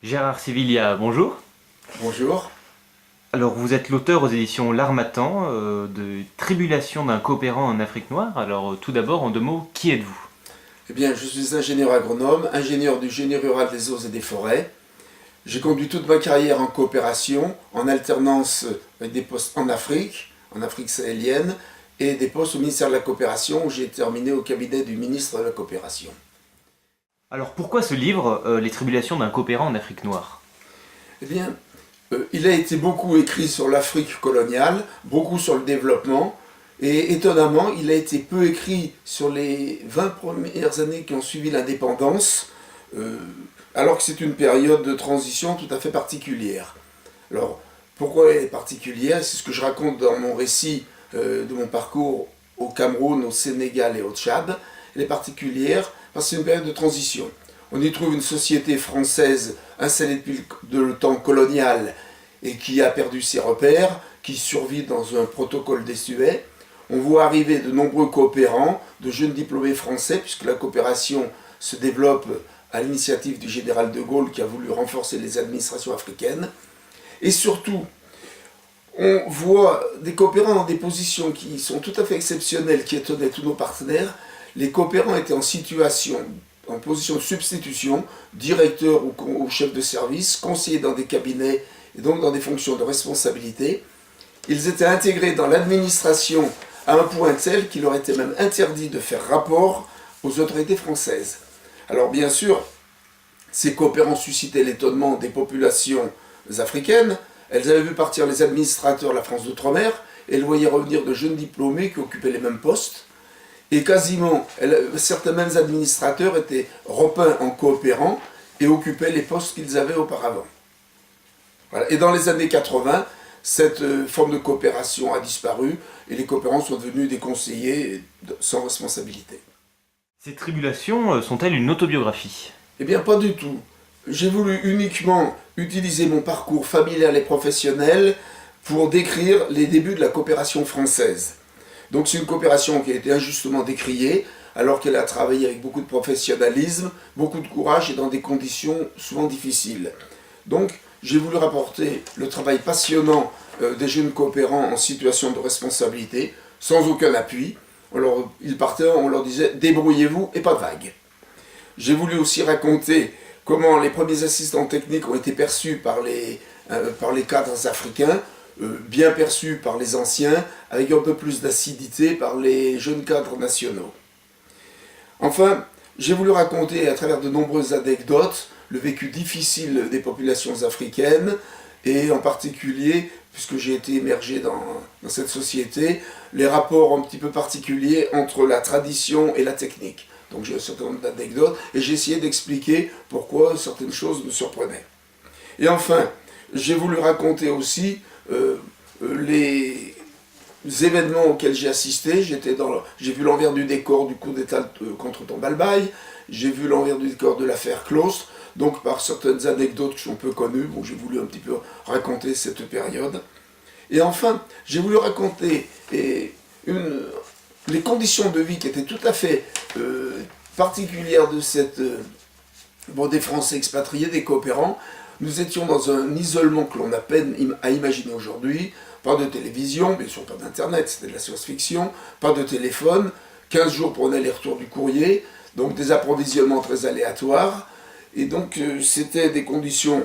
Gérard Sivilia, bonjour. Bonjour. Alors vous êtes l'auteur aux éditions L'Harmattan de Tribulations d'un coopérant en Afrique noire. Alors tout d'abord, en deux mots, qui êtes-vous? Eh bien, je suis ingénieur agronome, ingénieur du génie rural des eaux et des forêts. J'ai conduit toute ma carrière en coopération, en alternance avec des postes en Afrique sahélienne, et des postes au ministère de la Coopération, où j'ai terminé au cabinet du ministre de la Coopération. Alors pourquoi ce livre, Les Tribulations d'un coopérant en Afrique noire? Eh bien, il a été beaucoup écrit sur l'Afrique coloniale, beaucoup sur le développement, et étonnamment, il a été peu écrit sur les 20 premières années qui ont suivi l'indépendance, alors que c'est une période de transition tout à fait particulière. Alors, pourquoi elle est particulière? C'est ce que je raconte dans mon récit de mon parcours au Cameroun, au Sénégal et au Tchad. Elle est particulière parce que c'est une période de transition. On y trouve une société française installée depuis le temps colonial et qui a perdu ses repères, qui survit dans un protocole désuet. On voit arriver de nombreux coopérants, de jeunes diplômés français, puisque la coopération se développe à l'initiative du général de Gaulle qui a voulu renforcer les administrations africaines. Et surtout, on voit des coopérants dans des positions qui sont tout à fait exceptionnelles, qui étonnaient tous nos partenaires. Les coopérants étaient en position de substitution, directeur ou chef de service, conseiller dans des cabinets et donc dans des fonctions de responsabilité. Ils étaient intégrés dans l'administration à un point tel qu'il leur était même interdit de faire rapport aux autorités françaises. Alors bien sûr, ces coopérants suscitaient l'étonnement des populations africaines. Elles avaient vu partir les administrateurs de la France d'outre-mer et elles voyaient revenir de jeunes diplômés qui occupaient les mêmes postes. Et quasiment, certains mêmes administrateurs étaient repeints en coopérants et occupaient les postes qu'ils avaient auparavant. Voilà. Et dans les années 80, cette forme de coopération a disparu et les coopérants sont devenus des conseillers sans responsabilité. Ces tribulations sont-elles une autobiographie? Eh bien, pas du tout. J'ai voulu uniquement utiliser mon parcours familial et professionnel pour décrire les débuts de la coopération française. Donc c'est une coopération qui a été injustement décriée, alors qu'elle a travaillé avec beaucoup de professionnalisme, beaucoup de courage et dans des conditions souvent difficiles. Donc j'ai voulu rapporter le travail passionnant des jeunes coopérants en situation de responsabilité, sans aucun appui. Ils partaient, on leur disait « débrouillez-vous et pas de vagues ». J'ai voulu aussi raconter comment les premiers assistants techniques ont été perçus par les cadres africains, bien perçus par les anciens, avec un peu plus d'acidité par les jeunes cadres nationaux. Enfin, j'ai voulu raconter à travers de nombreuses anecdotes le vécu difficile des populations africaines et en particulier, puisque j'ai été immergé dans cette société, les rapports un petit peu particuliers entre la tradition et la technique. Donc j'ai un certain nombre d'anecdotes et j'ai essayé d'expliquer pourquoi certaines choses me surprenaient. Et enfin, j'ai voulu raconter aussi les événements auxquels j'ai assisté. J'ai vu l'envers du décor du coup d'État contre Tombalbaye, j'ai vu l'envers du décor de l'affaire Claustre, donc par certaines anecdotes qui sont peu connues, bon, j'ai voulu un petit peu raconter cette période. Et enfin, j'ai voulu raconter les conditions de vie qui étaient tout à fait particulières des Français expatriés, des coopérants. Nous étions dans un isolement que l'on a peine à imaginer aujourd'hui. Pas de télévision, bien sûr pas d'internet, c'était de la science-fiction, pas de téléphone, 15 jours pour un aller-retour du courrier, donc des approvisionnements très aléatoires. Et donc c'était des conditions,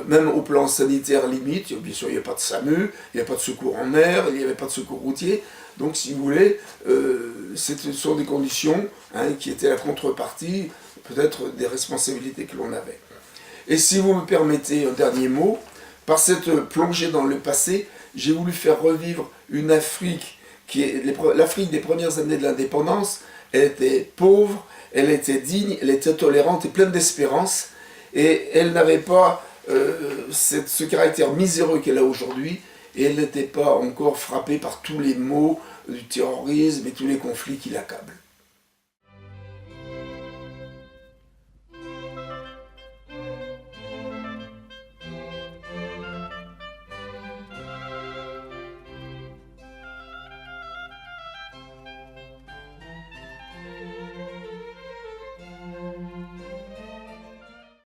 même au plan sanitaire limite, bien sûr il n'y avait pas de SAMU, il n'y avait pas de secours en mer, il n'y avait pas de secours routier. Donc si vous voulez, ce sont des conditions qui étaient la contrepartie peut-être des responsabilités que l'on avait. Et si vous me permettez un dernier mot, par cette plongée dans le passé, j'ai voulu faire revivre une Afrique l'Afrique des premières années de l'indépendance. Elle était pauvre, elle était digne, elle était tolérante et pleine d'espérance, et elle n'avait pas ce caractère miséreux qu'elle a aujourd'hui, et elle n'était pas encore frappée par tous les maux du terrorisme et tous les conflits qui l'accablent.